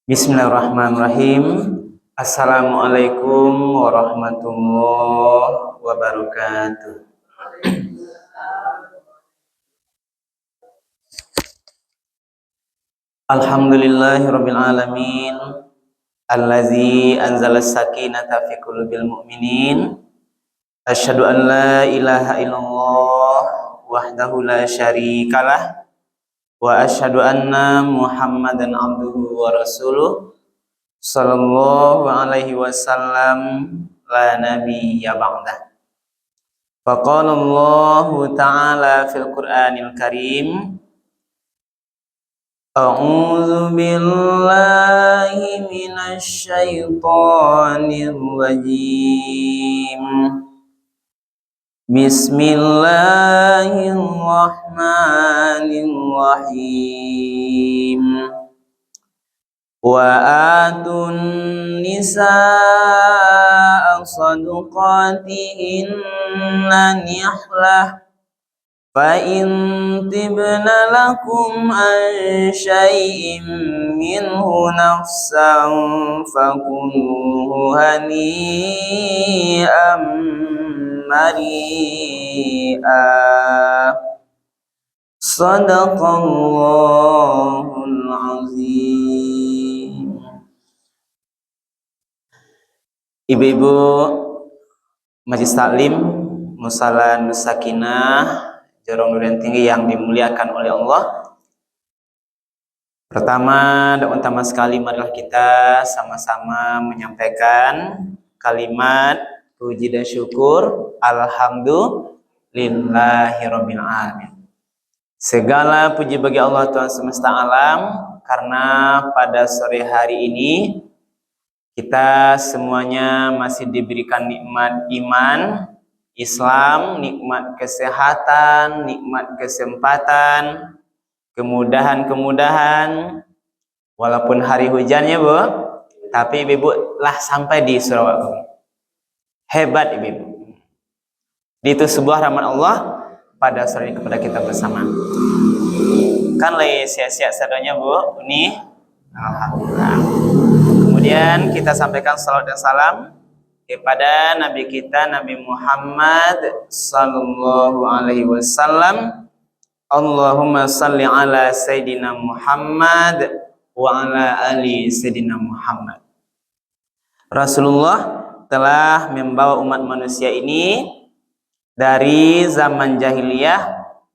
Bismillahirrahmanirrahim. Assalamualaikum warahmatullahi wabarakatuh. Alhamdulillahirabbil alamin. Allazi anzalas sakinata fi qulubil mu'minin. Asyhadu an la ilaha illallah wahdahu la syarikalah wa asyhadu anna Muhammadan abduhu wa rasuluh sallallahu alaihi wasallam la nabiyya ba'dah. Faqala Allah ta'ala fil Qur'anil Karim, a'udzu billahi minasy syaithanir rajim. Bismillahirrahmanirrahim. Wa atun nisaa sadaqatihinna nihlah fa in tibna lakum an syai'in minhu nafsan fakuluhu hani'an mari'a. Sadaqallahul azim. Ibu-ibu Majelis Taklim Musala Sakinah Jorong Nurin Tinggi yang dimuliakan oleh Allah. Pertama dan utama sekali marilah kita sama-sama menyampaikan kalimat puji dan syukur alhamdulillahirabbil alamin. Segala puji bagi Allah Tuhan semesta alam, karena pada sore hari ini kita semuanya masih diberikan nikmat iman, Islam, nikmat kesehatan, nikmat kesempatan, kemudahan-kemudahan. Walaupun hari hujannya, Bu, tapi Ibu lah sampai di Surabaya. Hebat Ibu. Itu sebuah rahmat Allah pada sore ini kepada kita bersama. Kan lagi sia-sia sadanya, Bu. Ini alhamdulillah. Kemudian kita sampaikan salawat dan salam kepada Nabi kita Nabi Muhammad sallallahu alaihi wasallam. Allahumma salli ala Sayyidina Muhammad wa ala ali Sayyidina Muhammad. Rasulullah telah membawa umat manusia ini dari zaman jahiliyah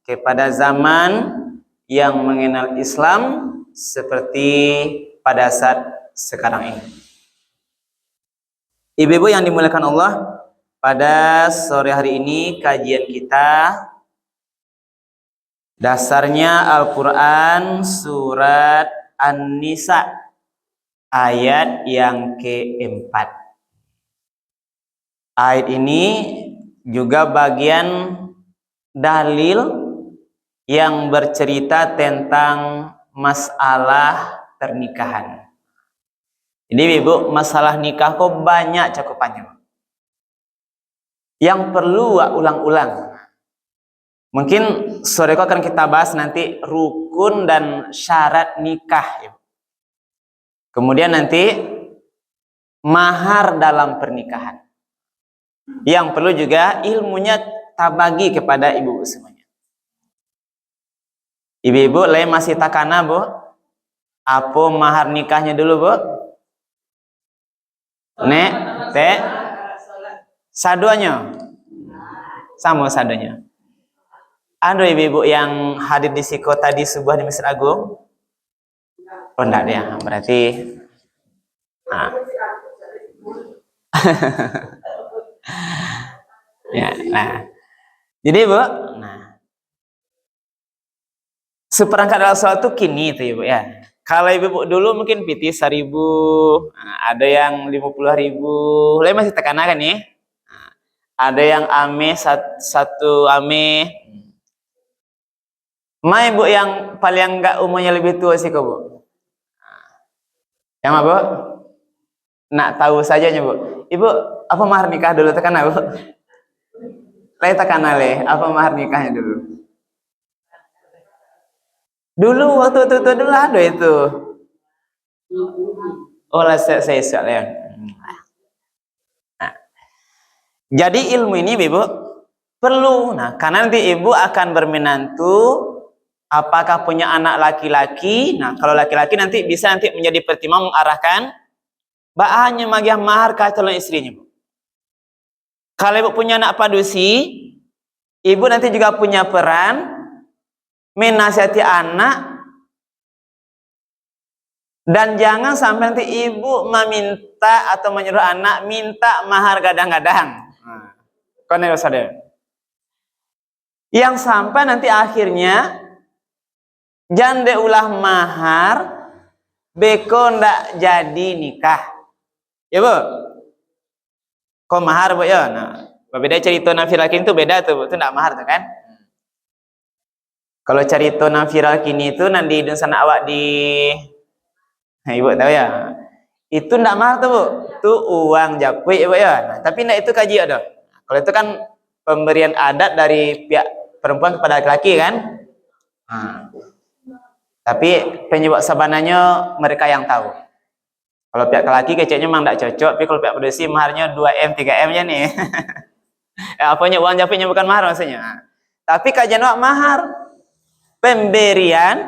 kepada zaman yang mengenal Islam seperti pada saat sekarang ini. Ibu-ibu yang dimuliakan Allah, pada sore hari ini kajian kita dasarnya Al-Quran surat An-Nisa ayat yang keempat. Ayat ini juga bagian dalil yang bercerita tentang masalah pernikahan. Jadi Ibu, masalah nikah kok banyak cakupannya. Yang perlu ulang-ulang. Mungkin sore akan kita bahas nanti rukun dan syarat nikah. Kemudian nanti mahar dalam pernikahan. Yang perlu juga ilmunya kita bagi kepada ibu semuanya. Ibu-ibu lain masih takana, Bu? Apa mahar nikahnya dulu, Bu? Nek, teh, saduanya, sama saduanya. Ada ibu-ibu yang hadir di Siko tadi subuh di Masjid Agung? Oh enggak ya, berarti. Nah. Ya, nah. Jadi Bu, nah. Seperangkat alat sholat itu kini itu Ibu ya. Kalau ibu dulu mungkin PT 1.000, ada yang 50.000, lain masih tekanan kan ya? Ada yang ame satu ame. Ma Ibu yang paling enggak umurnya lebih tua sih kok Bu? Yang apa Bu? Nak tahu saja Bu. Ibu apa mahar nikah dulu tekanan Bu? Lain tekanan le, apa mahar nikahnya dulu? Dulu waktu itu dulu ada itu. Oh lah saya sekalian. Nah, jadi ilmu ini ibu perlu. Nah, karena nanti ibu akan bermenantu, apakah punya anak laki-laki. Nah, kalau laki-laki nanti bisa nanti menjadi pertimbangan mengarahkan bahannya magiah mahar ke calon istrinya, Bu. Kalau ibu punya anak padusi, ibu nanti juga punya peran menasihati anak, dan jangan sampai nanti ibu meminta atau menyuruh anak minta mahar gadang-gadang. Nah, yang sampai nanti akhirnya jande ulah mahar beko ndak jadi nikah. Ya, Bu? Kok mahar, Bu, ya? Nah, beda cerita nafil kini itu beda tuh, Bu. Itu ndak mahar tuh kan? Kalau cerita nafil kini itu nanti di sana awak di, nah, Ibu tahu ya? Itu ndak mahar tuh, Bu. Itu uang japui, Ibu ya. Nah, tapi ndak itu kaji ada. Kalau itu kan pemberian adat dari pihak perempuan kepada laki-laki kan? Nah, tapi penyebab sabananya mereka yang tahu. Kalau pihak laki keceknya memang tidak cocok, tapi kalau pihak produksi maharnya 2M, 3M ya nih. Apanya uang japinya bukan mahar maksudnya. Tapi kajian mahar pemberian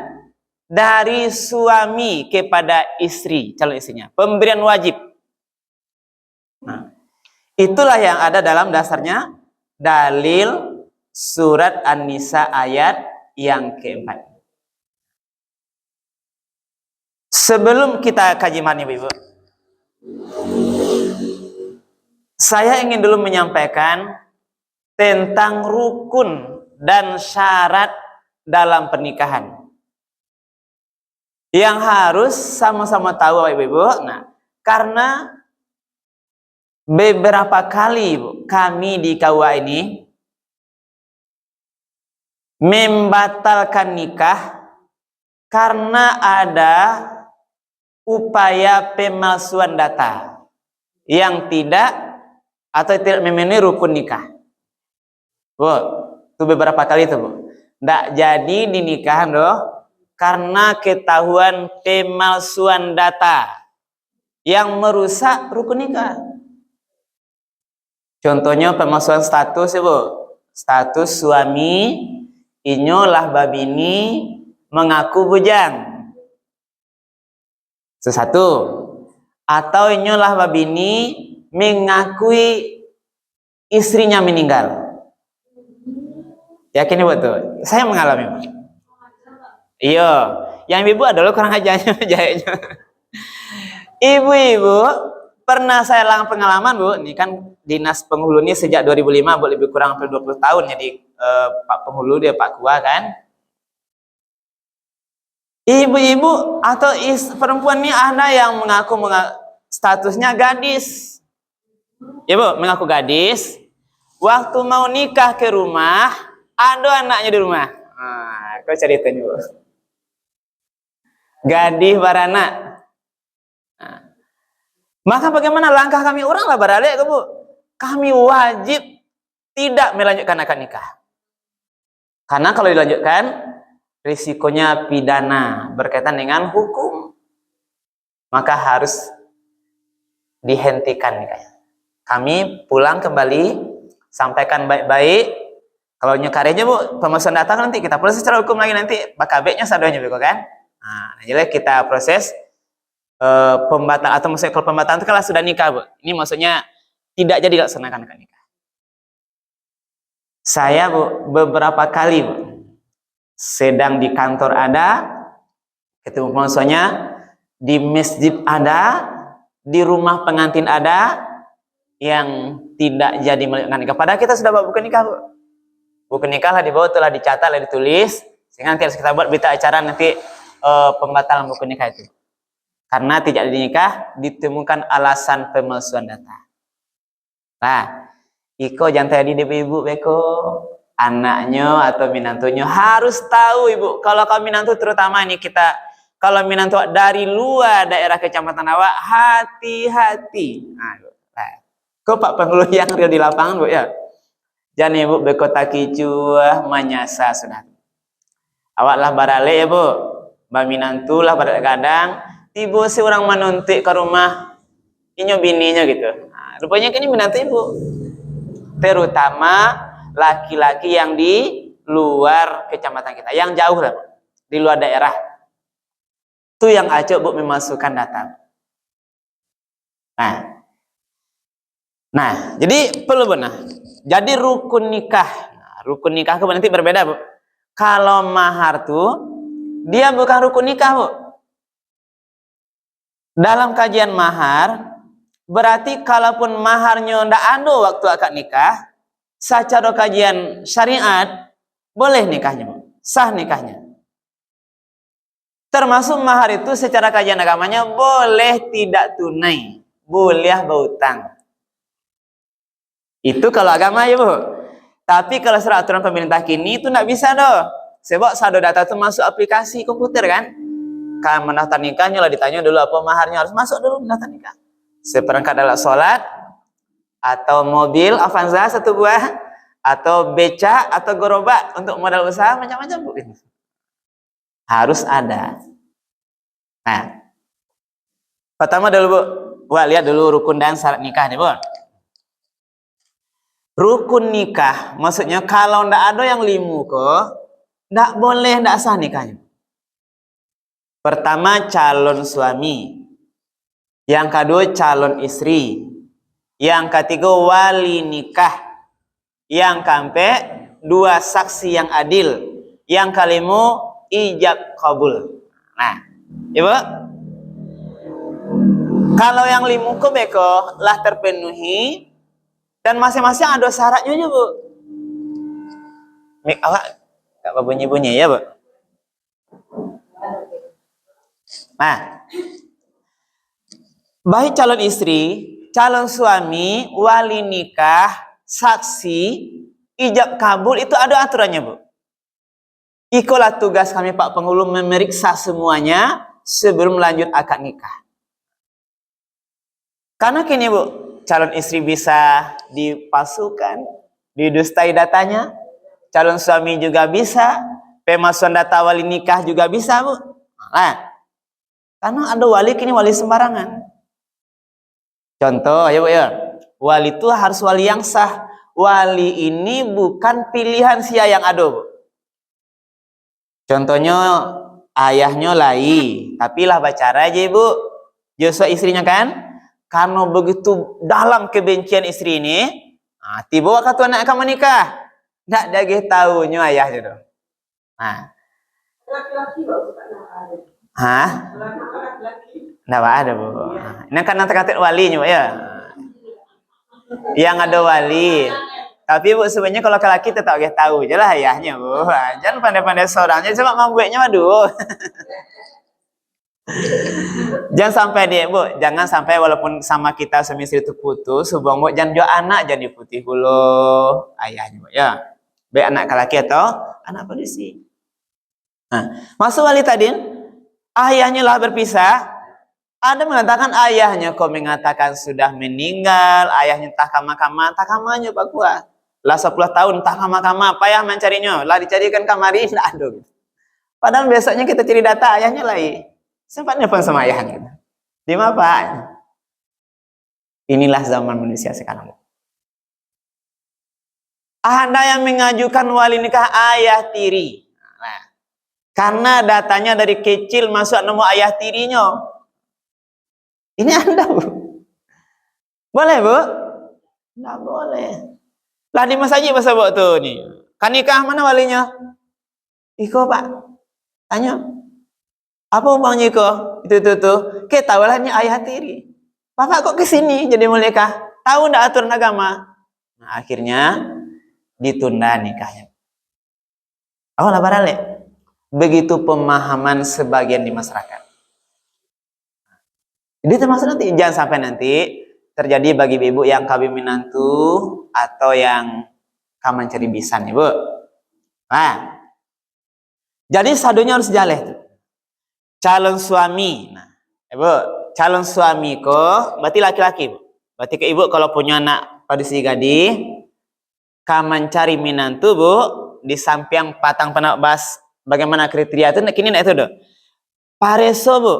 dari suami kepada istri, calon istrinya. Pemberian wajib. Nah, itulah yang ada dalam dasarnya dalil surat An-Nisa ayat yang keempat. Sebelum kita kaji mani, Ibu, saya ingin dulu menyampaikan tentang rukun dan syarat dalam pernikahan yang harus sama-sama tahu, Ibu. Nah, karena beberapa kali, Ibu, kami di KUA ini membatalkan nikah karena ada upaya pemalsuan data yang tidak atau tidak memenuhi rukun nikah. Bu, itu beberapa kali itu, Bu. Nggak jadi dinikahan doh karena ketahuan pemalsuan data yang merusak rukun nikah. Contohnya pemalsuan status, Ibu. Status suami inyolah babini mengaku bujang. Sesatu. Atau inyolah babini mengakui istrinya meninggal. Yakin, Ibu tuh? Saya mengalami. Iya, yang Ibu adalah kurang ajarnya jahitnya. Ibu-ibu pernah saya lang pengalaman, Bu. Ini kan dinas penghulu ini sejak 2005, Bu, lebih kurang hampir 20 tahun jadi Pak penghulu dia Pak Kua kan. Ibu-ibu atau perempuan ini ada yang mengaku statusnya gadis. Ya, Bu, mengaku gadis. Waktu mau nikah ke rumah, ada anaknya di rumah. Nah, kau ceritanya, Bu. Gadis baranak. Nah, maka bagaimana langkah kami orang lah barale, Bu? Kami wajib tidak melanjutkan akad nikah. Karena kalau dilanjutkan, risikonya pidana berkaitan dengan hukum. Maka harus dihentikan nikahnya. Kami pulang kembali, sampaikan baik-baik. Kalau nyekarinya, Bu, pemesan datang nanti kita proses secara hukum lagi nanti bakabeknya sadonya, Bu, kan? Nah, jadi kita proses pembatalan, atau maksudnya kalau pembatalan itu kalau sudah nikah, Bu. Ini maksudnya tidak jadi dilaksanakan nikah. Saya, Bu, beberapa kali, Bu, sedang di kantor ada, ketemu maksudnya di masjid ada, di rumah pengantin ada, yang tidak jadi melanjutkan nikah. Padahal kita sudah buka nikah, Bu. Buku nikah lah di bawah telah dicatat, lah ditulis, sehingga nanti harus kita buat berita acara nanti pembatalan buku nikah itu. Karena tidak dinikah ditemukan alasan pemalsuan data. Nah, iko jangan tadi ibu beko, anaknya atau minantunya harus tahu, Ibu. Kalau kau minantu terutama ini kita, kalau minantu dari luar daerah kecamatan awak, hati-hati. Nah, kok Pak penghulu yang real di lapangan, Bu, ya. Jangan, Ibu, bekota kicuah menyasa sudah. Awaklah barale, ya, Bu. Mbak minantu lah pada kadang tiba seorang menuntik ke rumah inyo bininya gitu. Nah, rupanya ini menantu ibu. Terutama laki-laki yang di luar kecamatan kita, yang jauh lah, di luar daerah. Itu yang acok bu memasukkan data. Nah, jadi perlu benar. Jadi rukun nikah. Nah, rukun nikah itu nanti berbeda bu. Kalau mahar tuh dia bukan rukun nikah bu. Dalam kajian mahar berarti kalaupun maharnya ndak ada waktu akad nikah, secara kajian syariat boleh nikahnya bu, sah nikahnya. Termasuk mahar itu secara kajian agamanya boleh tidak tunai, boleh berutang. Itu kalau agama ya bu. Tapi kalau secara aturan pemerintah kini itu nggak bisa doh. Sebab sado data itu masuk aplikasi komputer kan. Kan mendaftar nikahnya lah ditanya dulu apa maharnya, harus masuk dulu mendaftar nikah. Seperangkat alat sholat atau mobil Avanza 1 buah atau beca atau gerobak untuk modal usaha macam-macam bu. Harus ada. Nah, pertama dulu bu, wah lihat dulu rukun dan syarat nikah nih bu. Rukun nikah maksudnya kalau ndak ada yang 5 kok ndak boleh, ndak sah nikahnya. Pertama calon suami, yang kedua calon istri, yang ketiga wali nikah, yang keempat 2 saksi yang adil, yang kelima ijab kabul. Nah, ibu, kalau yang 5 ke beko lah terpenuhi dan masing-masing ada syaratnya bu. Mik awak gak bunyi-bunyi ya bu. Nah, baik calon istri, calon suami, wali nikah, saksi, ijab kabul itu ada aturannya bu. Ikulah tugas kami Pak Penghulu memeriksa semuanya sebelum lanjut akad nikah. Karena kini bu, calon istri bisa dipalsukan, didustai datanya, calon suami juga bisa, pemalsuan data wali nikah juga bisa bu. Nah, karena ada wali kini wali sembarangan. Contoh ya bu ya, wali itu harus wali yang sah. Wali ini bukan pilihan sia yang ada bu. Contohnya ayahnya lai, tapi lah bacara aja ibu. Joshua istrinya kan, karena begitu dalam kebencian istri ini, tiba waktu anak akan menikah, nggak dagih tahunya ayahnya tuh. Nah, hah? Nggak ada bu. Ini kan nanti walinya bu ya. Yang ada wali. Tapi bu sebenarnya kalau laki tetap gak tahu aja lah ayahnya bu. Jangan pandai-pandai seorangnya, cuma mambueknya waduh. Jangan sampai deh bu, jangan sampai walaupun sama kita suami istri itu putus, subang bu jangan jual anak jadi putih dulu ayahnya bu ya. Baik anak laki atau anak polisi. Nah, masuk wali tadi, ayahnya lah berpisah. Ada mengatakan ayahnya kok mengatakan sudah meninggal, ayahnya entah kamar-kamarnya Pak Kuat. Lah 10 tahun entah kamar-kamar, payah mencarinya, lah dicarikan kamari, tidak ada. Padahal besoknya kita cari data ayahnya lagi. Sempat nelfon sama ayahnya. Di mana Pak? Inilah zaman manusia sekarang. Ada yang mengajukan wali nikah ayah tiri. Nah, karena datanya dari kecil masuk nama ayah tirinya. Ini Anda bu. Boleh bu? Nggak boleh. Lah di mas haji masa bu tuh nih. Kan nikah mana walinya? Iko pak. Tanya. Apa umpamanya Iko? Itu tuh. Kita tahu lah ini ayah tiri. Bapak kok kesini jadi mau nikah? Tahu nggak aturan agama? Nah akhirnya ditunda nikahnya. Oh lah barale. Begitu pemahaman sebagian di masyarakat. Jadi termasuk nanti jangan sampai nanti terjadi bagi ibu yang kawin menantu atau yang kaman cari bisan ibu. Nah, jadi sadonya harus jaleh tuh. Calon suami, nah, ibu calon suami kok berarti laki-laki bu. Berarti ke ibu kalau punya anak pada si gadis, kaman cari menantu bu di samping patang penak bas bagaimana kriteria itu kini itu doh. Pareso bu.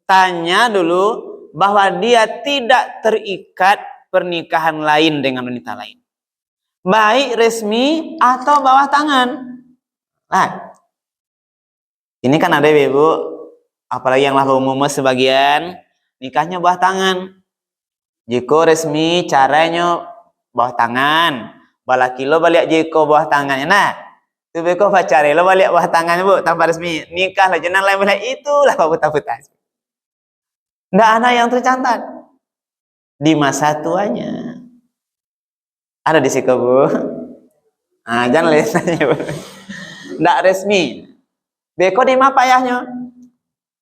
tanya dulu bahwa dia tidak terikat pernikahan lain dengan wanita lain, baik resmi atau bawah tangan. Nah, ini kan ada ibu, apalagi yang lah umum sebagian nikahnya bawah tangan. Jika resmi caranya bawah tangan, balaki lo balik jiko bawah tangannya. Nah, tu beko pacare lo balik bawah tangannya bu, tanpa resmi nikah lah jenang lain balik itulah putar-putar. Nggak ada yang tercatat di masa tuanya. Ada di situ bu. Nah, jangan lihat saja bu. Nggak resmi. Beko di mana payahnya?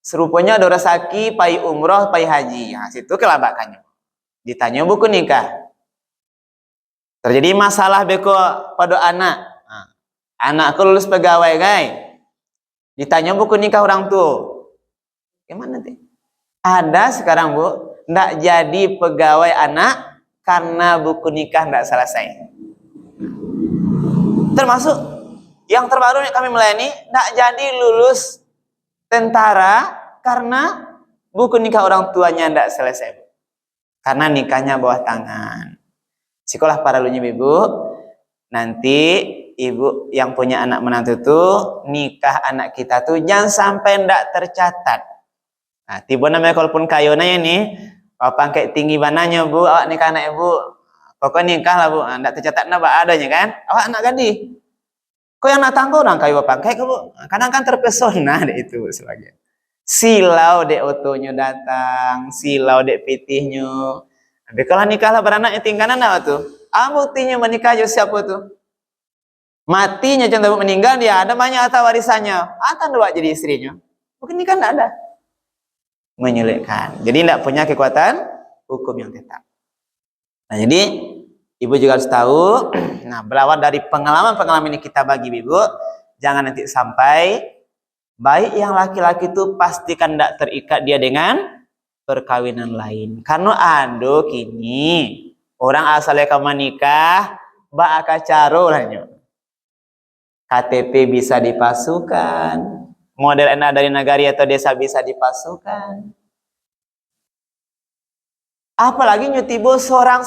Serupanya ada resaki, pai umroh, pai haji. Nah, situ kelabakannya. Ditanya buku nikah. Terjadi masalah beko pada anak. Nah, anakku lulus pegawai, guys. Ditanya buku nikah orang tua. Gimana sih? Ada sekarang bu, ndak jadi pegawai anak karena buku nikah ndak selesai. Termasuk yang terbaru yang kami melayani, ndak jadi lulus tentara karena buku nikah orang tuanya ndak selesai. Karena nikahnya bawah tangan. Sekolah para lunya ibu, nanti ibu yang punya anak menantu tuh nikah anak kita tuh jangan sampai ndak tercatat. Nah, tiba namanya kalaupun kayona ini, apa kayak tinggi bananya bu, awak nikah anak ibu, pokoknya nikah lah bu, ndak tercatat napa adanya kan, awak anak gadis. Kau yang nak tangguh orang kayu apa kayak bu, kadang kan terpesona deh itu sebagian. Silau dek otonya datang, silau dek pitihnya. Tapi kalau nikah lah beranak tingkanan apa tuh? Buktinya menikah aja siapa tuh? Matinya contoh meninggal dia ada banyak harta warisannya. Akan doa jadi istrinya. Mungkin nikah tidak ada. Menyulitkan. Jadi tidak punya kekuatan hukum yang tetap. Nah jadi ibu juga harus tahu. Nah berawal dari pengalaman-pengalaman ini kita bagi ibu, jangan nanti sampai baik yang laki-laki itu pastikan tidak terikat dia dengan perkawinan lain. Karena ada kini orang asalnya kamu nikah, bak caro lahnya. KTP bisa dipasukan, model enak dari negara atau desa bisa dipasukan. Apalagi nyutibo seorang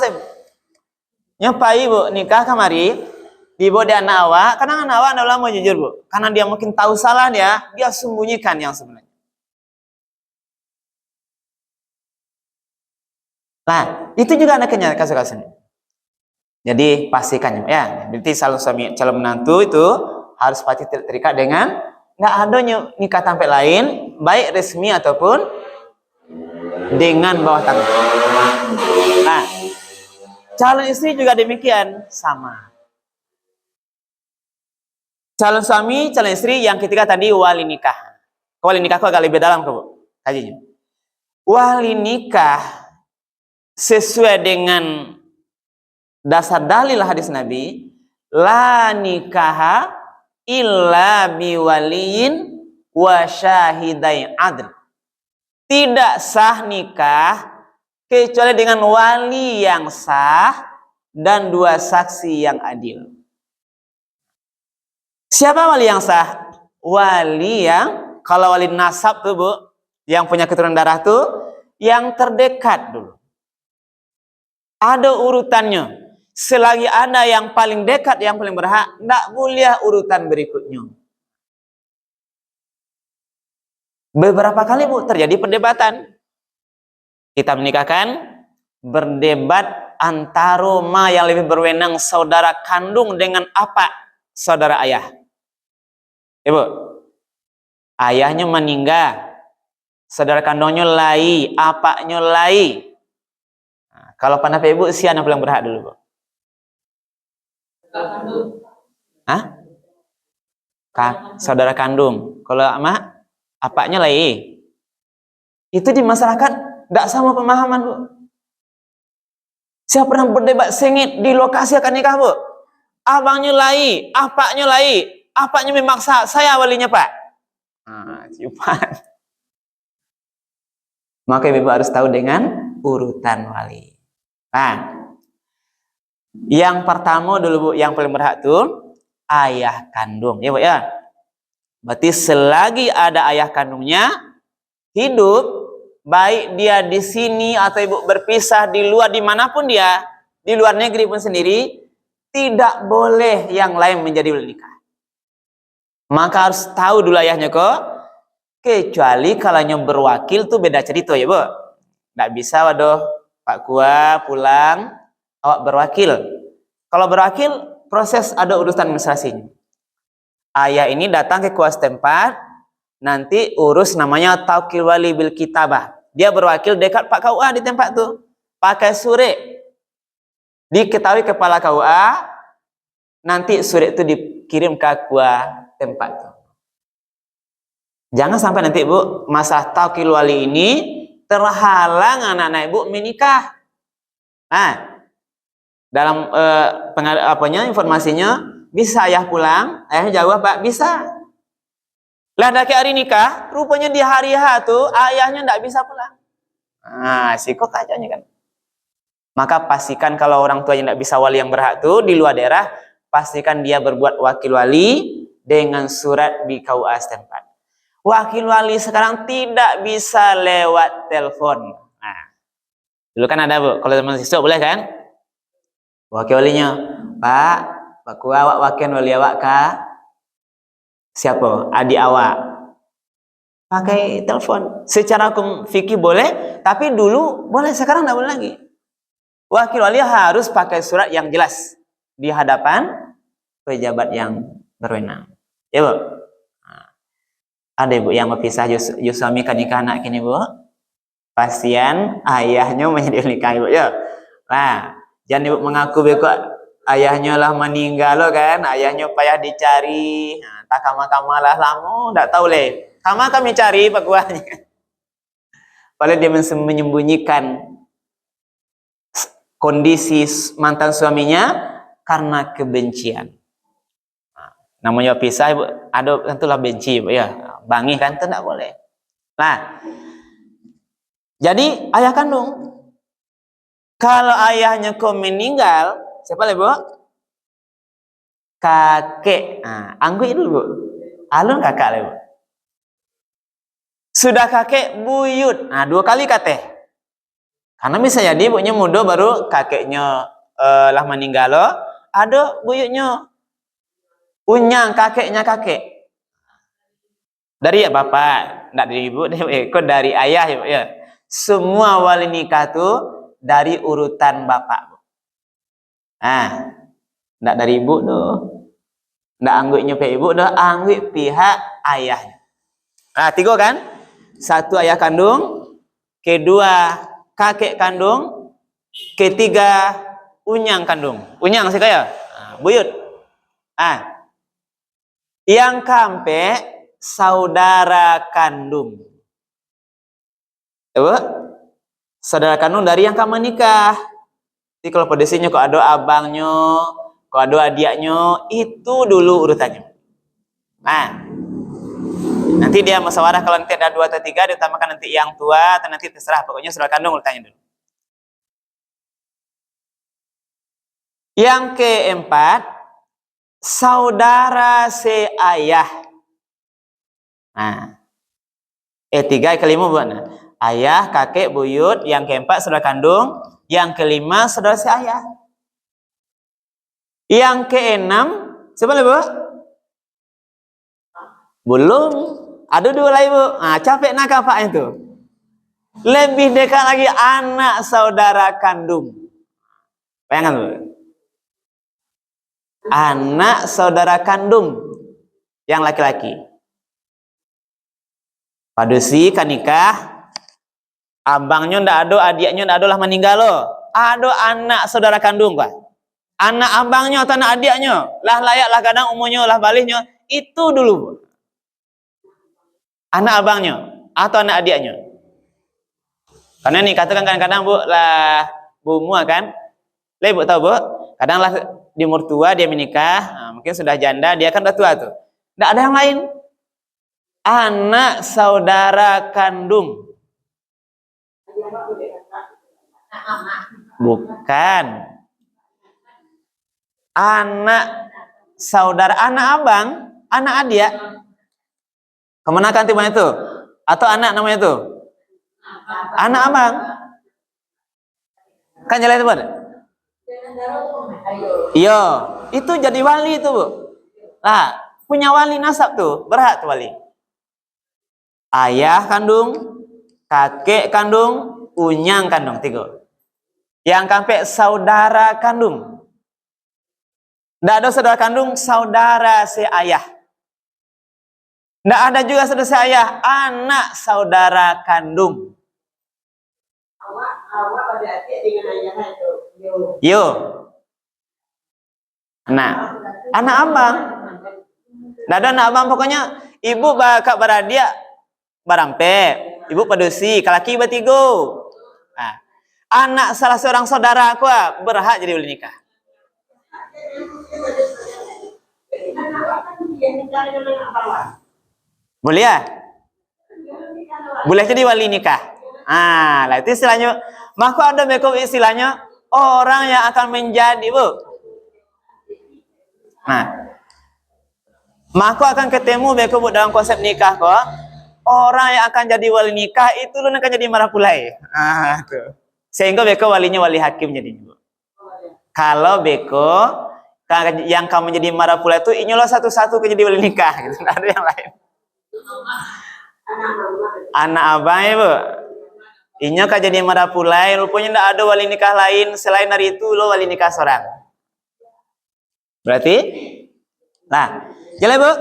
nyopai bu nikah kamari. Dibawa di anak awak, karena anak awak adalah mau jujur bu, karena dia mungkin tahu salah dia sembunyikan yang sebenarnya. Nah, itu juga ada kasus-kasusnya. Jadi pastikan ya, berarti calon menantu itu harus pasti terikat dengan nggak ada nikah tampil lain, baik resmi ataupun dengan bawah tangan. Nah, calon istri juga demikian sama. Calon suami, calon istri yang ketiga tadi wali nikah. Wali nikah kok agak lebih dalam kok, kajinya. Wali nikah sesuai dengan dasar dalil hadis Nabi, la nikaha illa biwaliyin wa syahidai adl. Tidak sah nikah kecuali dengan wali yang sah dan dua saksi yang adil. Siapa wali yang sah? Wali yang, kalau wali nasab tuh bu, yang punya keturunan darah tuh, yang terdekat dulu. Ada urutannya. Selagi ada yang paling dekat, yang paling berhak, tidak boleh urutan berikutnya. Beberapa kali bu, terjadi perdebatan. Kita menikahkan, berdebat antara ma yang lebih berwenang saudara kandung dengan apa saudara ayah. Ibu, ayahnya meninggal, saudara kandungnya lai, apaknya lai. Nah, kalau pendapat ibu, siapa yang paling berhak dulu, bu? Hah? Saudara kandung. Kalau ama, apaknya lai. Itu di masyarakat tidak sama pemahaman, bu. Siapa pernah berdebat sengit di lokasi akan nikah, bu? Abangnya lai, apaknya lai. Apanya memaksa, saya walinya pak. Nah, ciuman. Maka ibu harus tahu dengan urutan wali. Nah, yang pertama dulu bu, yang paling berhak tuh ayah kandung, ya bu ya. Berarti selagi ada ayah kandungnya hidup, baik dia di sini atau ibu berpisah di luar, dimanapun dia, di luar negeri pun sendiri, tidak boleh yang lain menjadi wali nikah. Maka harus tahu dulu ayahnya kok, kecuali kalau berwakil tuh beda cerita ya bu. Nggak bisa waduh Pak Kua pulang awak berwakil. Kalau berwakil proses ada urusan administrasinya. Ayah ini datang ke kuas tempat, nanti urus namanya taukil wali bil kitabah. Dia berwakil dekat Pak KUA di tempat tuh, pakai surat diketahui kepala KUA, nanti surat itu dikirim ke KUA tempat tuh. Jangan sampai nanti bu masa taukil wali ini terhalang anak-anak ibu menikah. Nah, dalam informasinya bisa ayah pulang, ayahnya jawab Pak bisa. Lah dah hari nikah, rupanya di hari H tuh ayahnya nggak bisa pulang. Nah, kok kacaunya kan. Maka pastikan kalau orang tuanya nggak bisa wali yang berhak tuh di luar daerah, pastikan dia berbuat wakil wali dengan surat di KUA setempat. Wakil wali sekarang tidak bisa lewat telepon. Nah, dulu kan ada bu, kalau teman siswa boleh kan? Wakil walinya, Pak Kua awak wakil wali awak kah? Siapa? Adik awak. Pakai telepon. Secara hukum fikih boleh, tapi dulu boleh, sekarang tidak boleh lagi. Wakil wali harus pakai surat yang jelas di hadapan pejabat yang berwenang. Ya bu. Nah, ada ibu yang berpisah suami kan nikah anak kini bu. Pasien ayahnya menjadi nikah ibu ya. Nah, jangan ibu mengaku kok ayahnya lah meninggal loh kan, ayahnya payah dicari. Nah, tak kama-kama lah lama, enggak tahu leh. Kama kami cari Pak Kuahnya. Padahal dia menyembunyikan kondisi mantan suaminya karena kebencian. Nah, namanya pisah ibu, ada tentulah benci ibu ya. Bangi kan itu enggak boleh. Nah, jadi ayah kandung. Kalau ayahnya kok meninggal, siapa lagi bu? Kakek. Nah, angguk dulu bu. Alun kakak lagi bu. Sudah kakek buyut. Nah, 2 kali kate. Karena bisa jadi ibunya muda baru kakeknya lah meninggal loh. Ada buyutnya. Unyang kakeknya kakek. Dari ya bapak, enggak dari ibu, kok dari ayah ya, ya. Semua wali nikah tuh dari urutan bapak. Nah, enggak dari ibu tuh. Enggak angguknya pihak ibu, dah angguk pihak ayahnya. Nah, 3 kan? 1 ayah kandung, kedua kakek kandung, ketiga unyang kandung. Unyang sih kayak buyut. Ah, yang keempat saudara kandung. Coba saudara kandung dari yang kamu nikah. Jadi kalau posisinya kok ada abangnya, kok ada adiknya, itu dulu urutannya. Nah, nanti dia musyawarah kalau nanti ada 2 atau 3 diutamakan nanti yang tua atau nanti terserah, pokoknya saudara kandung urutannya dulu. Yang keempat saudara seayah. Nah, 3 kelima buat nah. Ayah, kakek, buyut, yang keempat saudara kandung, yang kelima saudara seayah. Yang keenam siapa lagi bu? Belum. Ada 2 lagi bu. Nah, capek nak apa itu? Lebih dekat lagi anak saudara kandung. Bayangkan bu. Anak saudara kandung yang laki-laki. Padusi kan nikah, abangnya ndak ada, adiknya ndak ada lah meninggal loh. Ada anak saudara kandung pak. Anak abangnya atau anak adiknya lah layak lah kadang umurnya lah balihnya itu dulu. Anak abangnya atau anak adiknya. Karena nih katakan kadang-kadang bu lah bu mua kan, lah ibu tahu bu, kadang lah di mertua dia menikah, nah, mungkin sudah janda dia kan udah tua tuh, nggak ada yang lain, anak saudara kandung, bukan, anak saudara, anak abang, anak adik, kemenakan timnya itu, atau anak namanya itu, Anak abang. Kan jalan itu, Bu? Iya, itu jadi wali itu, Bu. Nah, punya wali nasab tuh, berhak tuh wali. Ayah kandung, kakek kandung, unyang kandung, 3. Yang sampai saudara kandung. Tidak ada saudara kandung, saudara seayah. Tidak ada juga saudara seayah, anak saudara kandung. Awak pada adik dengan ayah itu. Yo. Nah, anak abang. Tidak ada anak abang, pokoknya ibu bakal beradik barampe, ibu padusi, kalaki bertiga. Nah, anak salah seorang saudara aku berhak jadi wali nikah. Boleh ya? Boleh jadi wali nikah. Ah, lah itu istilahnya. Maka ada beko istilahnya orang yang akan menjadi, Bu. Nah, maka akan ketemu beko, Bu, dalam konsep nikah kok. Orang yang akan jadi wali nikah itu lu akan jadi marah pulai. Ah, tuh. Sehingga beko walinya wali hakim jadi, Bu. Kalau beko yang kamu jadi marah pulai itu inyolah satu-satu ke jadi wali nikah, gitu. Nggak ada yang lain. Anak abang ya, Bu. Inyo kan jadi marah pulai, rupanya tidak ada wali nikah lain selain dari itu lo wali nikah seorang. Berarti, nah, jelas, Bu.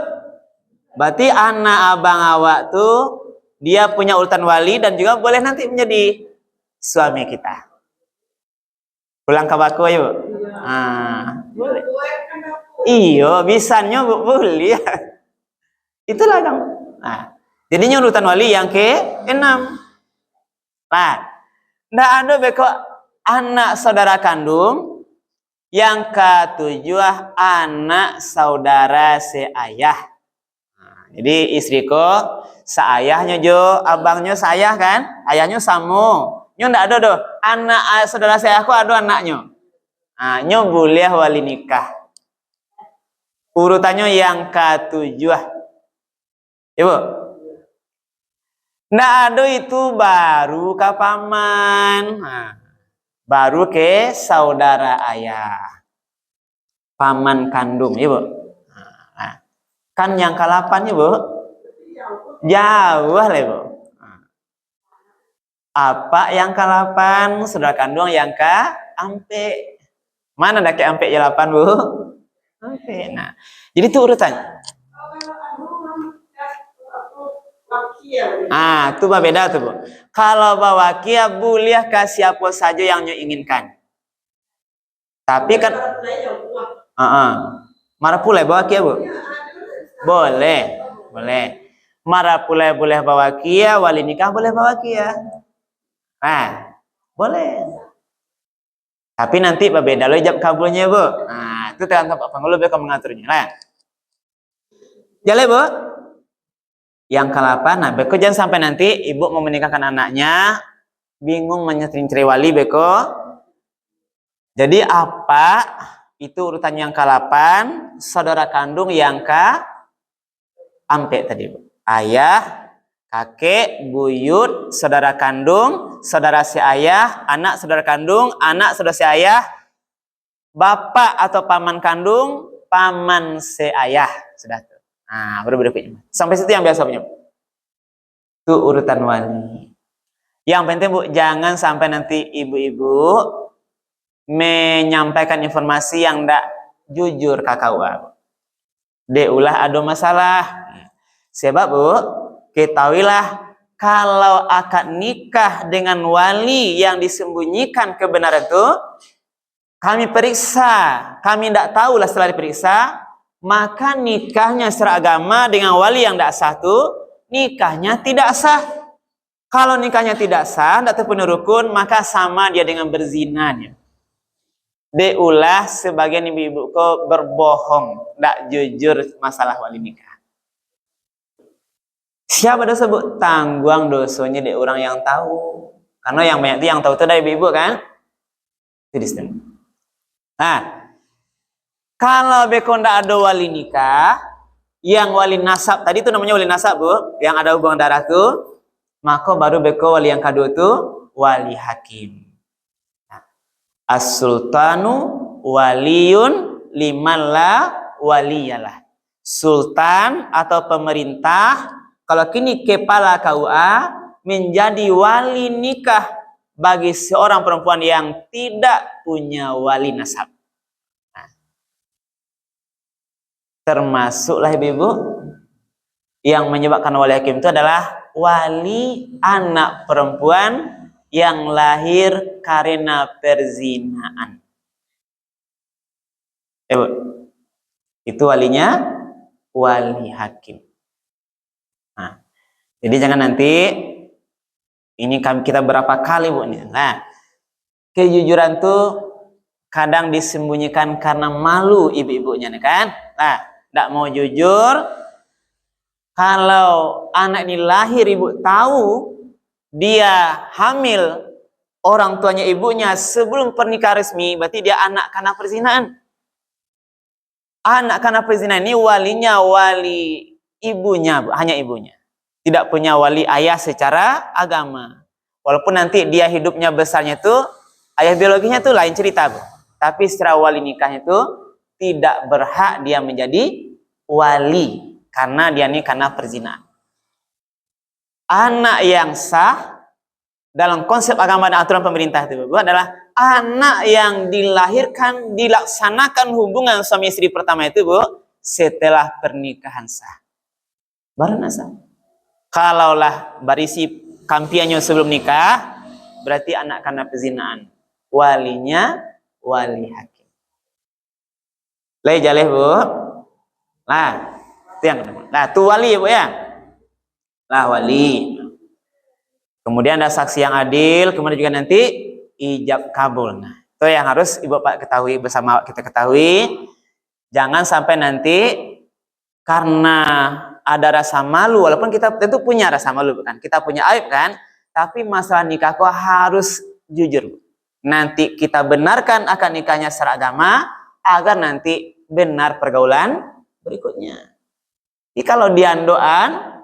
Berarti anak abang awak tuh dia punya urutan wali dan juga boleh nanti menjadi suami kita. Pulang ke baku ya, Bu. Ah, boleh. Iyo, bisanya, Bu, boleh. Itulah dong. Nah, jadinya urutan wali yang ke-6. Nah, ndak ada beko anak saudara kandung, yang ke-7 anak saudara seayah. Nah, jadi istriku seayahnya jo, abangnya seayah kan, ayahnya sama. Nyo ndak ada doh, anak saudara seayahku ada anaknya. Nah, nyo boleh wali nikah. Urutannya yang ke-7. Ibu. Nggak ada itu baru ke paman. Nah, baru ke saudara ayah. Paman kandung, Ibu. Nah, kan yang ke-8, Ibu. Jauh lah, Ibu. Apa yang ke-8? Saudara kandung yang ke-ampe. Mana ada ke-ampe 8, Bu? Ampe. Nah, jadi itu urutannya. Ah, itu beda tuh, Bu. Kalau bawa kia boleh ke siapa saja yang nyo inginkan. Tapi kan marah pula bawa kia, Bu. Boleh, boleh. Marah pula boleh bawa kia, wali nikah boleh bawa kia. Nah, boleh. Tapi nanti berbeda lo ijab kabulnya, Bu. Nah, itu tergantung Pak Panggul lebih mengaturnya. Nah, jalan, Bu. Yang ke-8, nah beko jangan sampai nanti ibu mau menikahkan anaknya bingung menyetring wali beko. Jadi apa itu urutan yang ke-8? Saudara kandung yang ke-ampe tadi, Bu. Ayah, kakek, buyut, saudara kandung, saudara seayah, anak saudara kandung, anak saudara seayah, bapak atau paman kandung, paman seayah. Sudah tuh. Nah, baru berikutnya. Sampai situ yang biasa punya. Itu urutan wali. Yang penting, Bu, jangan sampai nanti ibu-ibu menyampaikan informasi yang tidak jujur kakak. Deulah ada masalah. Sebab, Bu, ketahuilah kalau akad nikah dengan wali yang disembunyikan kebenaran itu, kami periksa, kami tidak tahulah setelah diperiksa, maka nikahnya secara agama dengan wali yang tidak sah itu, nikahnya tidak sah. Kalau nikahnya tidak sah, tidak terpenuhi rukun, maka sama dia dengan berzinanya. Deulah sebagian ibu-ibu kok berbohong, tidak jujur masalah wali nikah. Siapa dosa, Bu? Tanggung dosanya di orang yang tahu. Karena yang banyak itu yang tahu itu dari ibu-ibu kan? Itu di Nah, kalau beko ndak ada wali nikah, yang wali nasab tadi itu namanya wali nasab, Bu, yang ada hubungan darah tuh, maka baru beko wali yang kedua itu wali hakim. As-sultanu waliyun liman la waliyalah. Sultan atau pemerintah, kalau kini kepala KUA, menjadi wali nikah bagi seorang perempuan yang tidak punya wali nasab. Nah, termasuklah ibu-ibu yang menyebabkan wali hakim itu adalah wali anak perempuan yang lahir karena perzinaan. Itu walinya wali hakim. Nah, jadi jangan nanti ini kita berapa kali bu nih. Nah, kejujuran tuh kadang disembunyikan karena malu ibu-ibunya nih kan. Nah, tidak mau jujur. Kalau anak ini lahir ibu tahu dia hamil, orang tuanya ibunya sebelum pernikahan resmi, berarti dia anak karena perzinahan. Anak karena perzinahan ini walinya wali ibunya, hanya ibunya. Tidak punya wali ayah secara agama. Walaupun nanti dia hidupnya besarnya itu, ayah biologinya itu lain cerita, Bu. Tapi secara wali nikahnya itu tidak berhak dia menjadi wali karena dia ini karena perzinahan. Anak yang sah dalam konsep agama dan aturan pemerintah itu adalah anak yang dilahirkan, dilaksanakan hubungan suami istri pertama itu Bu, setelah pernikahan sah. Baru nasab. Kalaulah barisi kampiannya sebelum nikah, berarti anak karena perzinahan. Walinya wali hakim. Lai jaleh Bu. Lah, itu yang kedua. Nah, itu wali ya Bu ya. Lah wali. Kemudian ada saksi yang adil, kemudian juga nanti ijab kabul. Nah, itu yang harus Ibu Pak ketahui bersama kita ketahui. Jangan sampai nanti karena ada rasa malu, walaupun kita tentu punya rasa malu kan, kita punya aib kan, tapi masalah nikah kok harus jujur. Nanti kita benarkan akan nikahnya secara agama agar nanti benar pergaulan berikutnya. Jadi kalau diandoan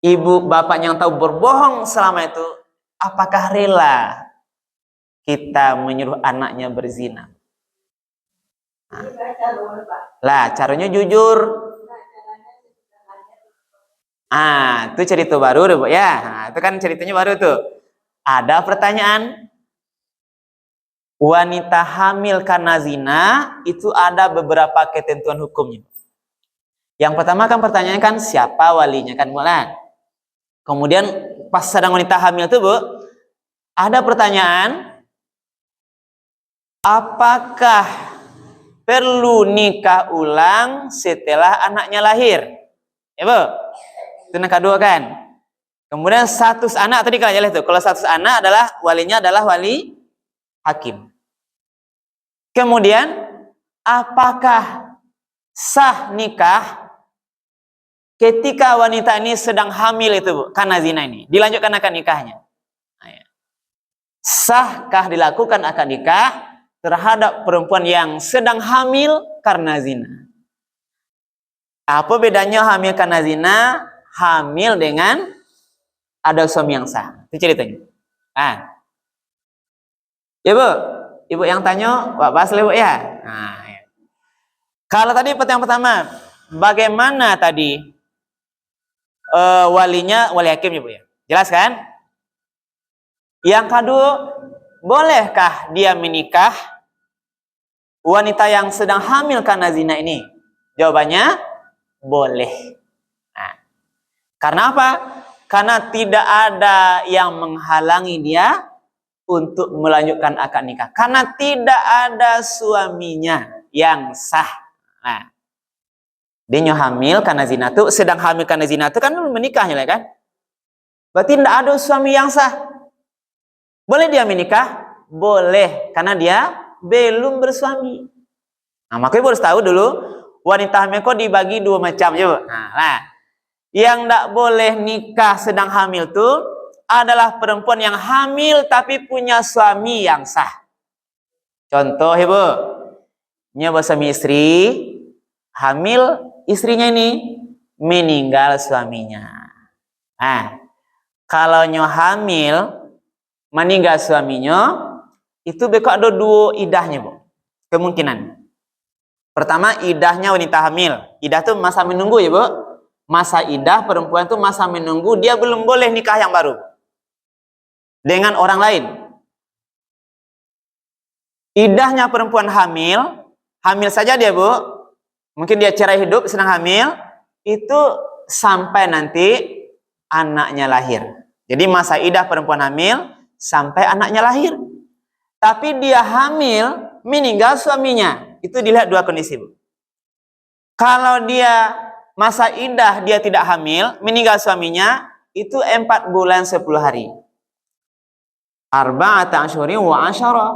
ibu bapak yang tahu berbohong selama itu, apakah rela kita menyuruh anaknya berzina? Nah, lah caranya jujur. Itu cerita baru deh Bu ya. Nah, itu kan ceritanya baru tuh. Ada pertanyaan, wanita hamil karena zina itu ada beberapa ketentuan hukumnya. Yang pertama kan pertanyaannya kan siapa walinya kan mulai. Kemudian pas sedang wanita hamil itu Bu, ada pertanyaan, apakah perlu nikah ulang setelah anaknya lahir? Ya Bu, itu yang kedua kan. Kemudian status anak tadi kalau itu, kalau status anak adalah walinya adalah wali hakim. Kemudian apakah sah nikah ketika wanita ini sedang hamil itu Bu, karena zina ini, dilanjutkan akan nikahnya. Sahkah dilakukan akad nikah terhadap perempuan yang sedang hamil karena zina? Apa bedanya hamil karena zina, hamil dengan ada suami yang sah? Itu ceritanya. Ya Bu, Ibu yang tanya, Pak Basle Bu ya. Ya. Kalau tadi yang pertama, bagaimana tadi walinya wali hakim ya Bu ya? Jelas kan? Yang kedua, bolehkah dia menikah wanita yang sedang hamil karena zina ini? Jawabannya boleh. Nah, karena apa? Karena tidak ada yang menghalangi dia untuk melanjutkan akad nikah. Karena tidak ada suaminya yang sah. Nah, dia hamil karena zina itu, sedang hamil karena zina itu kan menikahnya kan? Berarti tidak ada suami yang sah. Boleh dia menikah? Boleh, karena dia belum bersuami. Nah, makanya harus tahu dulu wanita hamil kok dibagi dua macam ya. Nah, yang tidak boleh nikah sedang hamil itu adalah perempuan yang hamil tapi punya suami yang sah. Contoh Ibu, nyoba suami istri, hamil istrinya ini meninggal suaminya. Nah, Kalau nyo hamil, meninggal suaminya, itu beko ada dua idahnya, Bu. Kemungkinan. Pertama, idahnya wanita hamil. Idah tuh masa menunggu ya, Bu. Masa idah perempuan tuh masa menunggu, dia belum boleh nikah yang baru dengan orang lain. Idahnya perempuan hamil, hamil saja dia, Bu. Mungkin dia cerai hidup, sedang hamil, itu sampai nanti anaknya lahir. Jadi masa idah perempuan hamil sampai anaknya lahir. Tapi dia hamil, meninggal suaminya. Itu dilihat dua kondisi, Bu. Kalau dia masa idah dia tidak hamil, meninggal suaminya, itu 4 bulan 10 hari. Arba'ata asyhurin wa asyara.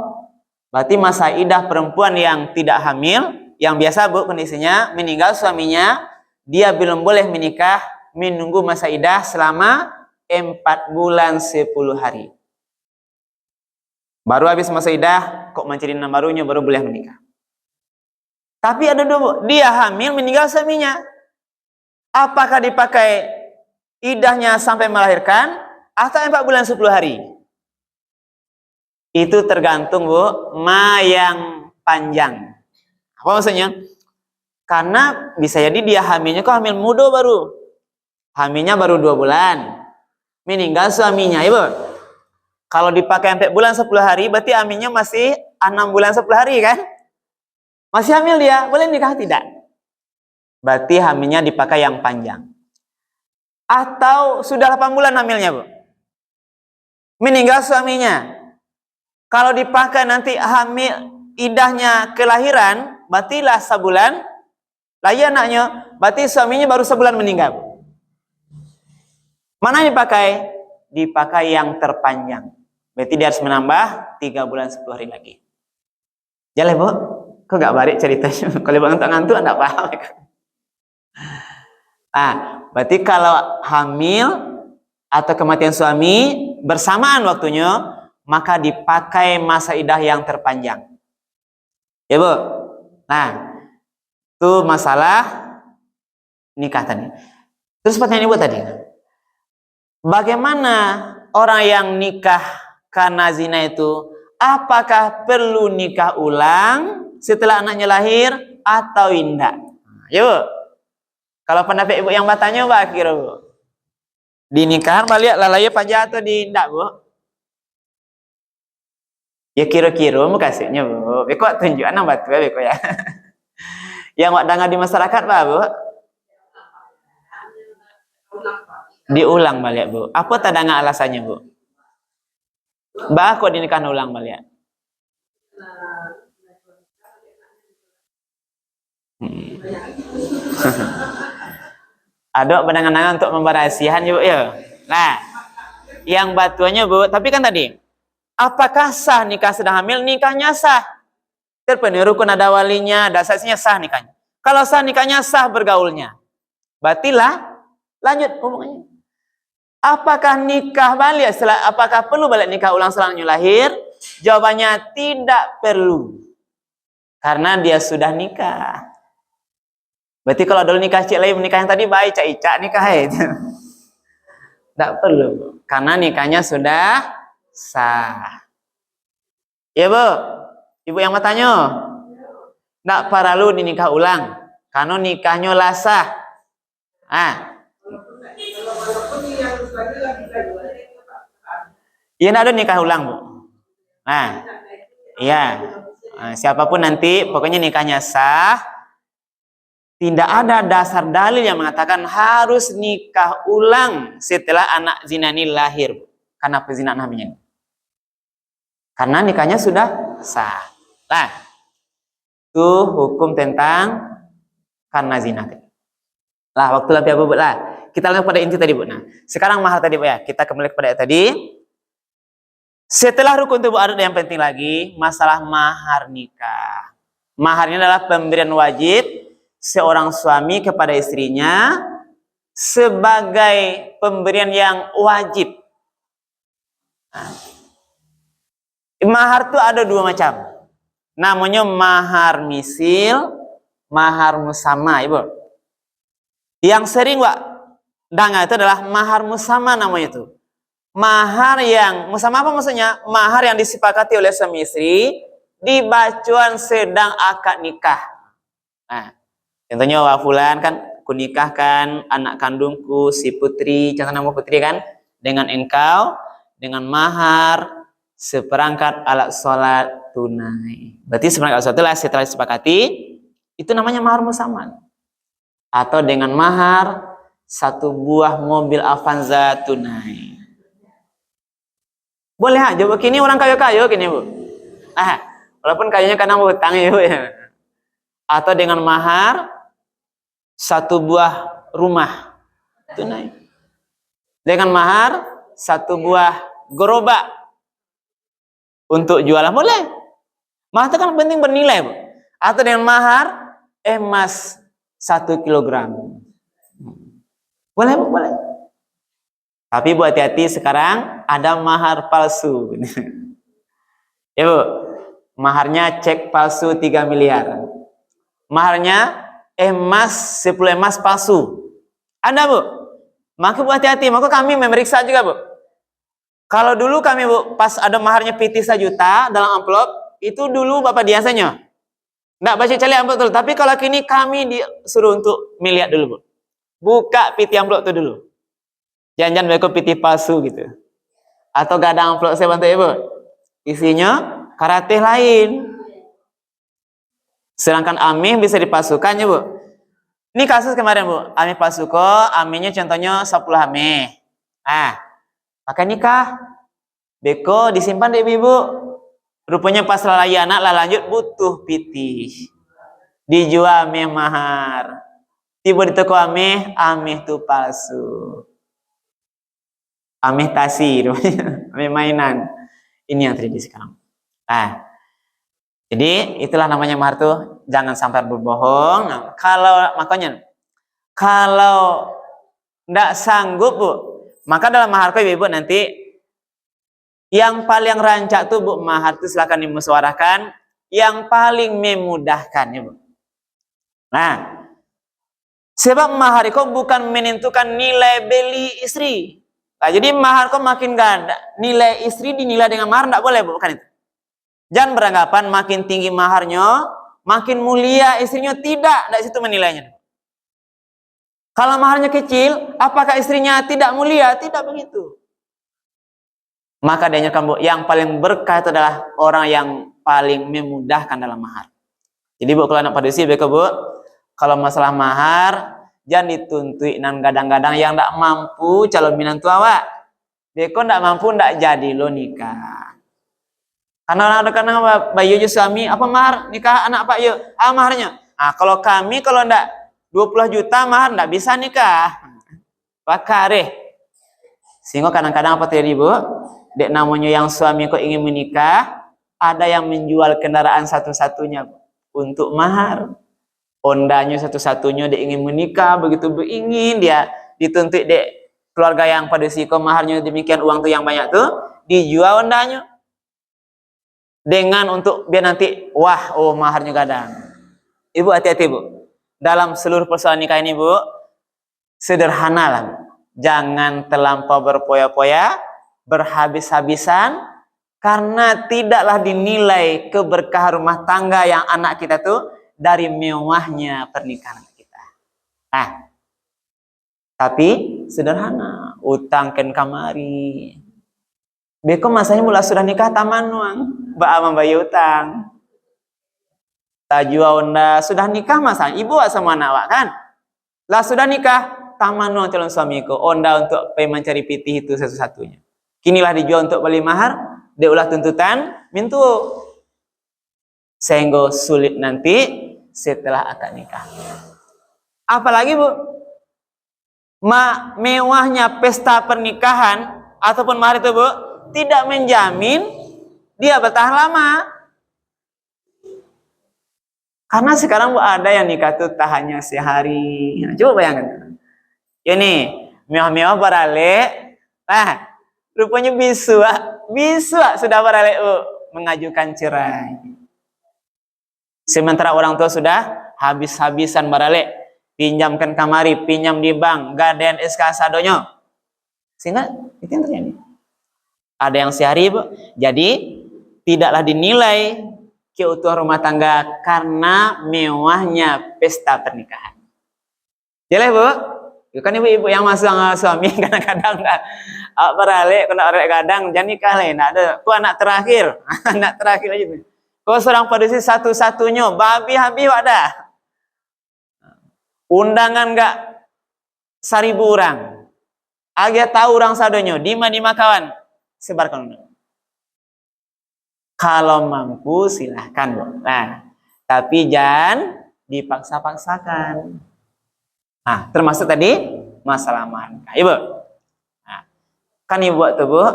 Berarti masa idah perempuan yang tidak hamil, yang biasa, Bu, kondisinya meninggal suaminya, dia belum boleh menikah, menunggu masa idah selama 4 bulan 10 hari. Baru habis masa idah, kok mencari anak barunya, baru boleh menikah. Tapi ada dua, dia hamil, meninggal suaminya. Apakah dipakai idahnya sampai melahirkan, atau 4 bulan 10 hari? Itu tergantung, Bu, ma yang panjang. Apa maksudnya? Karena bisa jadi dia hamilnya kok hamil muda baru. Hamilnya baru 2 bulan. Meninggal suaminya, ya, Bu. Kalau dipakai 4 bulan 10 hari, berarti hamilnya masih 6 bulan 10 hari, kan? Masih hamil dia, boleh nikah tidak? Berarti hamilnya dipakai yang panjang. Atau sudah 8 bulan hamilnya, Bu. Meninggal suaminya. Kalau dipakai nanti hamil idahnya kelahiran, berarti lah sebulan lahir anaknya, berarti suaminya baru sebulan meninggal. Mana dipakai? Dipakai yang terpanjang. Berarti dia harus menambah 3 bulan 10 hari lagi. Jalan, Bu. Kok gak balik ceritanya? Kalau Bang ngantuk enggak paham. Berarti kalau hamil atau kematian suami bersamaan waktunya, maka dipakai masa idah yang terpanjang. Ya, Bu. Nah, itu masalah nikah tadi. Terus pertanyaan Ibu tadi, bagaimana orang yang nikah karena zina itu, apakah perlu nikah ulang setelah anaknya lahir atau tidak? Ya, Bu. Kalau pendapat Ibu yang bertanya, Mbak, kira, Bu, di nikahan balik lalaya pajak atau tidak, Bu? Ya kira-kira mau kasihnya, Bu. Beko tunjukan nang batu ya, beko ya. Yang wak dengar di masyarakat, Pak, Bu? Diulang balik, Bu. Apa tadanga alasannya, Bu? Bah kok dinikahan ulang balik? Ada pandangan-pandangan untuk memberahasiahan, Bu, ya. Nah, yang batuannya, Bu, tapi kan tadi, apakah sah nikah sedang hamil? Nikahnya sah. Terpenuhi rukun, ada walinya, ada saksinya, sah nikahnya. Kalau sah nikahnya, sah bergaulnya. Berartilah lanjut hubungannya. Apakah nikah balik setelah, apakah perlu balik nikah ulang setelah lahir? Jawabannya tidak perlu. Karena dia sudah nikah. Berarti kalau dulu nikah cik lain nikah yang tadi baik, cak icak nikah itu. Tidak perlu. Karena nikahnya sudah sah. Ya, Bu. Ibu yang bertanya. Tidak perlu dinikah ulang. Karena nikahnya lah sah. Ya, tidak ada nikah ulang, Bu. Iya. Siapapun nanti, pokoknya nikahnya sah. Tidak ada dasar dalil yang mengatakan harus nikah ulang setelah anak zina ini lahir. Karena pezinaan hamilnya. Karena nikahnya sudah sah. Nah, itu hukum tentang karena zina. Lah, waktu lebih apa, Bu, lah. Kita lanjut pada inti tadi, Bu. Nah, sekarang mahar tadi, Bu, ya. Kita kembali kepada tadi. Setelah rukun tubuh adat yang penting lagi, masalah mahar nikah. Mahar ini adalah pemberian wajib seorang suami kepada istrinya sebagai pemberian yang wajib. Mahar itu ada 2 macam. Namanya mahar misil, mahar musamma, Ibu. Yang sering, Wak, dengar itu adalah mahar musamma namanya itu. mahar yang sama apa maksudnya? Mahar yang disepakati oleh suami istri di bacuan sedang akad nikah. Nah, contohnya wa fulan kan kunikahkan anak kandungku si Putri, contoh nama Putri kan, dengan engkau dengan mahar seperangkat alat sholat tunai. Berarti seperangkat alat sholat tunai setelah disepakati itu namanya mahar musamman. Atau dengan mahar satu buah mobil Avanza tunai. Boleh aja bu, kini orang kaya-kaya kini bu. Walaupun kayunya karena mau hutang ya bu ya. Atau dengan mahar satu buah rumah tunai. Dengan mahar satu buah gerobak untuk jualan boleh. Mahar itu kan penting bernilai bu. Atau dengan mahar emas 1 kilogram. Boleh bu, boleh. Tapi bu hati-hati sekarang ada mahar palsu. Ya bu, maharnya cek palsu 3 miliar. Maharnya emas 10 emas palsu. Ada bu. Maka bu hati-hati. Maka kami memeriksa juga bu. Kalau dulu kami bu pas ada maharnya PT 1 juta dalam amplop itu dulu bapak biasanya nggak baca cari amplop dulu. Tapi kalau kini kami disuruh untuk melihat dulu bu. Buka PT amplop itu dulu. Jangan mereka PT palsu gitu. Atau gak ada amplop saya bantu ibu. Isinya karate lain. Sedangkan amih bisa dipalsukan ya bu. Ini kasus kemarin bu. Amih palsuko, amihnya contohnya 10 amih. Maka nikah. Beko disimpan deh ibu. Rupanya pas lalai anak lah lanjut butuh PT. Dijual amih mahar. Tiba di toko amih tuh palsu. Amih tasi, amih mainan. Ini yang terjadi sekarang. Jadi itulah namanya mahar tuh jangan sampai berbohong. Nah, makanya kalau ndak sanggup bu, maka dalam mahar kau ibu nanti yang paling rancak tuh bu mahar tuh silakan dimusyawarahkan yang paling memudahkan ya bu. Nah, sebab mahar itu bukan menentukan nilai beli istri. Nah, jadi mahar kok makin gak ada nilai istri dinilai dengan mahar tidak boleh bukan itu. Jangan beranggapan makin tinggi maharnya makin mulia istrinya, tidak situ menilainya. Kalau maharnya kecil apakah istrinya tidak mulia? Tidak begitu. Maka dianjurkan yang paling berkah itu adalah orang yang paling memudahkan dalam mahar. Jadi bu kalau anak padusi bu kalau masalah mahar jangan dituntui nan gadang-gadang yang tidak mampu calon minantu awak. Beko tidak mampu tidak jadi lo nikah. Karena kadang bayu suami apa mahar nikah anak pak yuk maharnya. Kalau kami kalau tidak 20 juta mahar tidak bisa nikah. Pakare. Sehingga kadang-kadang apa terjadi bu? Dek namanya yang suami kok ingin menikah, ada yang menjual kendaraan satu-satunya untuk mahar. Hondanya satu-satunya dia ingin menikah, begitu ingin dia dituntut dek keluarga yang pada siko maharnya demikian uang tuh yang banyak tuh dijual hondanya dengan untuk biar nanti maharnya gadang. Ibu hati-hati bu dalam seluruh persoalan nikah ini bu sederhana lah, jangan terlampau berpoya-poya berhabis-habisan karena tidaklah dinilai keberkahan rumah tangga yang anak kita tuh dari mewahnya pernikahan kita. Tapi sederhana, utangkan kamari. Beko masanya mula sudah nikah taman nuang, ama bayi utang. Tajua onda sudah nikah masanya, ibu sama anak kan? Lah sudah nikah taman nuang calon suamiku, onda untuk mencari pitih itu satu-satunya. Kinilah dijual untuk beli mahar, dia ulah tuntutan, mintu. Sehingga sulit nanti setelah akad nikah. Apalagi bu, mewahnya pesta pernikahan ataupun mahar itu bu tidak menjamin dia bertahan lama. Karena sekarang bu ada yang nikah tuh tahannya sehari. Coba bayangkan. Ini mewah-mewah barale, rupanya bisu sudah barale mengajukan cerai. Sementara orang tua sudah habis-habisan barale, pinjamkan kamari, pinjam di bank, gadean SK sadonyo. Sehingga itu yang terjadi. Ada yang sehari, Bu. Jadi tidaklah dinilai keutuhan rumah tangga karena mewahnya pesta pernikahan. Jelas, Bu? Kan ibu-ibu yang masuk sama suami kadang-kadang dah. Awak beralik, kena orang kadang jangan nikah lain. Ada, ku anak terakhir, anak terakhir aja. Kau seorang padusi satu-satunya, babi habis wak dah. Undangan enggak 1.000 orang. Agak tahu orang sadonyo, di mana kawan, sebarkan undangan. Kalau mampu silahkan, Bu. Nah, tapi jangan dipaksa-paksakan. Nah, termasuk tadi masalah mahar. Ibu. Nah, kan ibu tuh, Bu.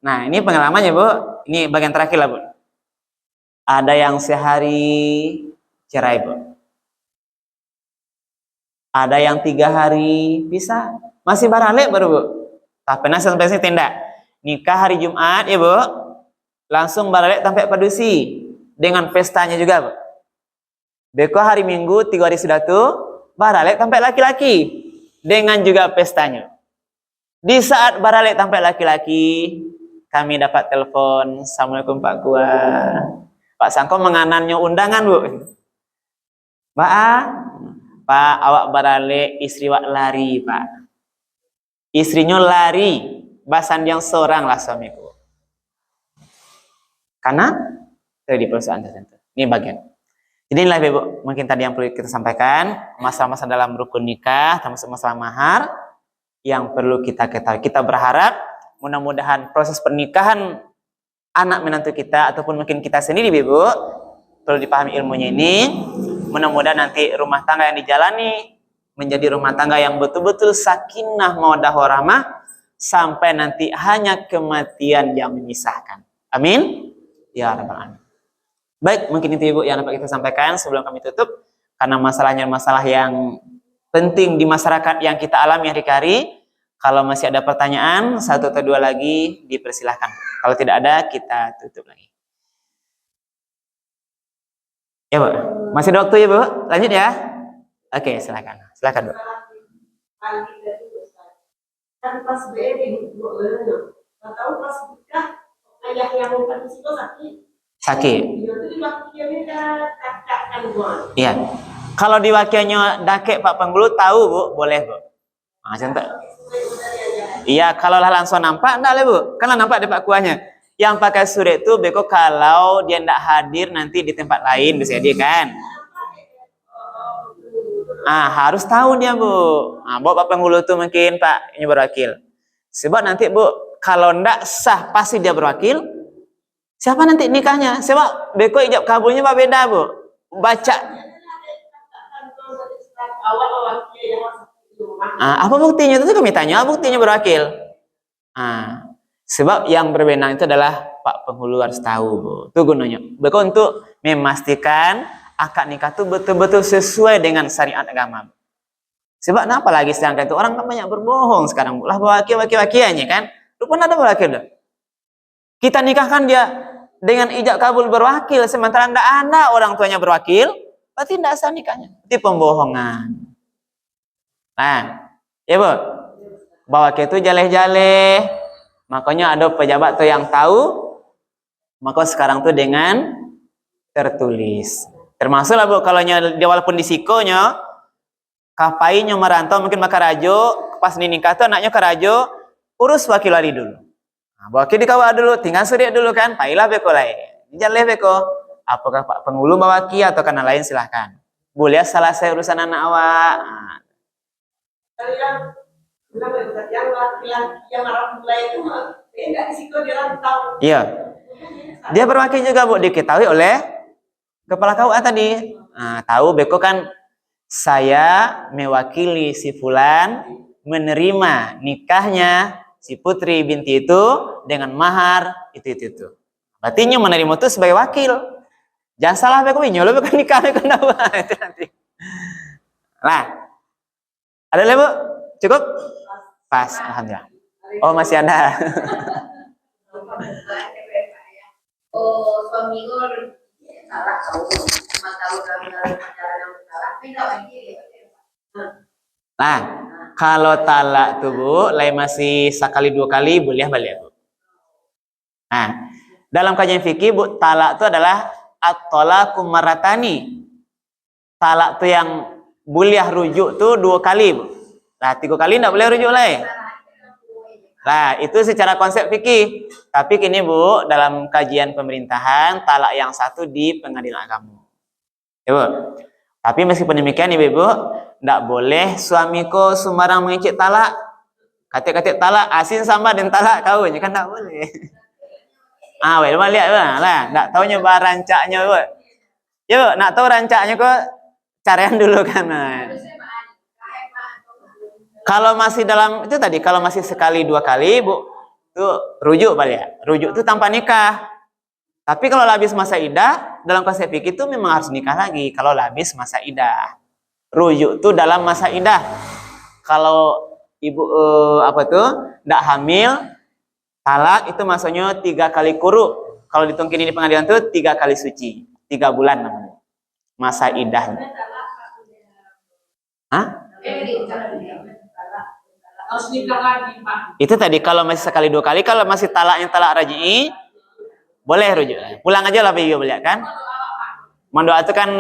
Nah, ini pengalamannya, Bu. Ini bagian terakhir lah, Bu. Ada yang sehari cerai, Bu. Ada yang 3 hari pisah. Masih baralik baru, Bu. Tapi nasi sampai sini tindak. Nikah hari Jumat, ya, Bu. Langsung baralik sampai padusi. Dengan pestanya juga, Bu. Beko hari Minggu 3 hari sudah tuh baralik sampai laki-laki dengan juga pestanya. Di saat baralik sampai laki-laki, kami dapat telepon, Assalamualaikum Pak Kua. Pak Sangko menganannya undangan, Bu. Pak, awak baralik istri wak lari, Pak. Istrinya lari, basan yang seorang lah suamiku. Karena dari perusahaan tertentu. Ini bagian. Jadi inilah Ibu, mungkin tadi yang perlu kita sampaikan, masalah-masalah dalam rukun nikah, termasuk masalah mahar, yang perlu kita ketahui. Kita berharap mudah-mudahan proses pernikahan anak menantu kita, ataupun mungkin kita sendiri Ibu, perlu dipahami ilmunya ini. Mudah-mudahan nanti rumah tangga yang dijalani menjadi rumah tangga yang betul-betul sakinah mawaddah warahmah, sampai nanti hanya kematian yang memisahkan. Amin. Ya rabbal alamin. Baik, mungkin itu Ibu yang dapat kita sampaikan sebelum kami tutup. Karena masalahnya masalah yang penting di masyarakat yang kita alami hari-hari. Kalau masih ada pertanyaan, 1 atau 2 lagi dipersilahkan. Kalau tidak ada, kita tutup lagi. Ya, Bu. Masih ada waktu ya, Bu? Lanjut ya. Oke, silakan. Silakan, Bu. Kan pas BE tahu pas nikah ayah yang di situ sakit. Sakit. Iya. Kalau diwakilnya dakek Pak Penghulu tahu, Bu, boleh, Bu. Nah, contoh. Iya, kalau lah langsung nampak enggak lah, Bu. Kan lah nampak di Pak Kuahnya. Yang pakai surat itu beko kalau dia enggak hadir nanti di tempat lain bisa dia kan. Harus tahu dia, Bu. Bawa Pak Penghulu tuh mungkin Pak ini berwakil. Sebab nanti, Bu, kalau enggak sah pasti dia berwakil. Siapa nanti nikahnya? Sebab beko ijab kabulnya beda, Bu. Baca. Apa buktinya? Itu kami tanya, buktinya berwakil. Sebab yang berwenang itu adalah Pak Penghulu harus tahu, Bu. Itu gunanya. Beko untuk memastikan akad nikah itu betul-betul sesuai dengan syariat agama. Sebab kenapa lagi sedangkan itu orang kan banyak berbohong sekarang. Lah wakil-wakil-wakilnya kan. Rupanya ada berwakil dah. Kita nikahkan dia dengan ijab kabul berwakil, sementara tidak ada orang tuanya berwakil, berarti tidak sah nikahnya. Itu pembohongan. Nah, ya, Bu, bahwa itu jaleh-jaleh, makanya ada pejabat tuh yang tahu, maka sekarang tuh dengan tertulis. Termasuklah, Bu, kalau dia walaupun di sikonya, kapainya merantau mungkin Makarajo, pas nikah tuh anaknya Karajo, urus wakil wali dulu. Wakil dikawal dulu, tinggal sudah dulu kan, pailah beko lain. Jaleh beko. Apakah Pak Penghulu mewakili atau karena lain silahkan. Boleh selesai urusan anak awak. Yang itu enggak risiko dia rantau. Iya. Dia berwakil juga, Bu, diketahui oleh kepala KUA tadi. Tahu beko kan saya mewakili si fulan menerima nikahnya si putri binti itu dengan mahar itu. Berarti nyu menerima itu sebagai wakil. Jangan salah beko nyu lo bukan nikah beko itu nanti. Nah, ada lagi, Bu? Cukup? Pas, alhamdulillah. Oh, masih ada. Suami gue salah tahu, cuma tahu dalam cara yang salah, tidak lagi. Nah, kalau talak tuh, Bu, lain masih sekali 2 kali boleh balik, Bu. Nah, dalam kajian fikih, Bu, talak itu adalah at-talaqu maratani. Talak itu yang boleh rujuk tuh 2 kali, Bu. Nah, 3 kali enggak boleh rujuk lah. Nah, itu secara konsep fikih. Tapi kini, Bu, dalam kajian pemerintahan, talak yang satu di pengadilan agama. Ya, Bu. Tapi meskipun demikian, Ibu-ibu, enggak boleh suamiku sembarang mengicik talak. Katik-katik talak asin sama dengan talak kawin, kan enggak boleh. Ah, weh, lihat lah, enggak tahu nyoba rancaknya, Bu. Ya, Bu, nak tahu rancaknya kok carian dulu kan. Kalau masih dalam itu tadi, kalau masih sekali 2 kali, Bu, itu rujuk balik ya. Rujuk itu tanpa nikah. Tapi kalau habis masa idah, dalam konsep fikih itu memang harus nikah lagi. Kalau habis masa idah, rujuk itu dalam masa idah. Kalau ibu apa tuh, tidak hamil, talak itu maksudnya 3 kali kuruk. Kalau ditungkin di pengadilan itu 3 kali suci, 3 bulan namanya masa idahnya. Hah? Harus nikah lagi, Pak. Itu tadi kalau masih sekali 2 kali, kalau masih talaknya talak raj'i, boleh rujuk. Pulang aja lah video beliau kan. Mendoa itu kan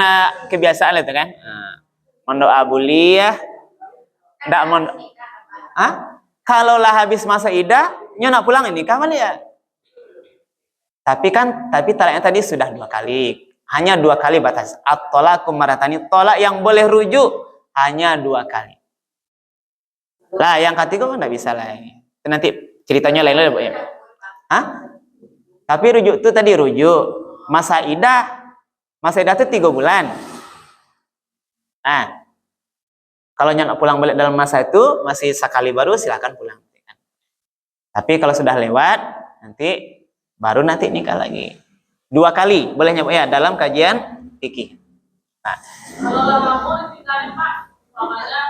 kebiasaan itu kan. Mendoa buliah. Enggak kalau lah habis masa idah, nak pulang ini nikah balik ya. Tapi talaknya tadi sudah 2 kali. Hanya 2 kali batas. At-talaqu maratani, tolak yang boleh rujuk hanya 2 kali. Lah, yang ketiga kan enggak bisa lah. Itu nanti ceritanya lain-lain, Bu ya. Tapi rujuk itu tadi rujuk masa idah. Masa idah itu 3 bulan. Nah, kalau nak pulang balik dalam masa itu masih sekali baru silakan pulang. Tapi kalau sudah lewat nanti baru nanti nikah lagi. 2 kali bolehnya, Bu ya, dalam kajian fikih. Nah, Kalau lama mau ditinggalin, Pak. Makanya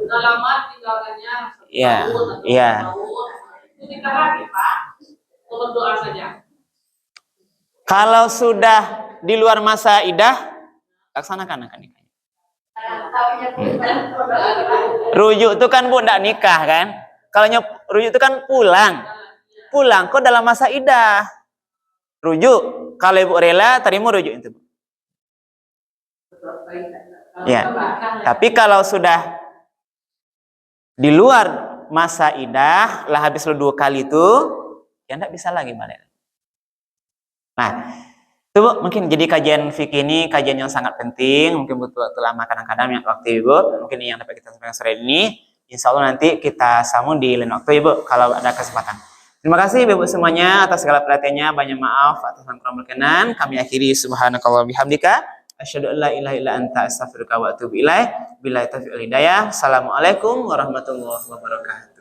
udah lama tinggalkannya. Iya, iya. Itu nikah lagi, Pak. Kalau doa saja. Kalau sudah di luar masa idah, laksanakan akan nikah. Rujuk itu kan, Bu, enggak nikah kan? Kalau rujuk itu kan pulang. Pulang kok dalam masa idah. Rujuk. Kalau Ibu rela, terima rujuk itu. Ya. Tapi kalau sudah di luar masa idah, lah habis 2 kali itu, ya enggak bisa lagi balik. Nah, itu, Bu, mungkin jadi kajian fikih ini kajian yang sangat penting. Mungkin butuh waktu lama kadang-kadang yang waktu, Ibu. Mungkin yang dapat kita sampaikan sore ini. Insya Allah nanti kita sambung di lain waktu, Ibu, kalau ada kesempatan. Terima kasih Ibu semuanya atas segala perhatiannya. Banyak maaf atas yang kurang berkenan. Kami akhiri subhanakallah bihamdika. Asyhadu an la ilaha illa anta astaghfiruka wa atubu ilaik. Billahi taufiq wal hidayah. Assalamualaikum warahmatullahi wabarakatuh.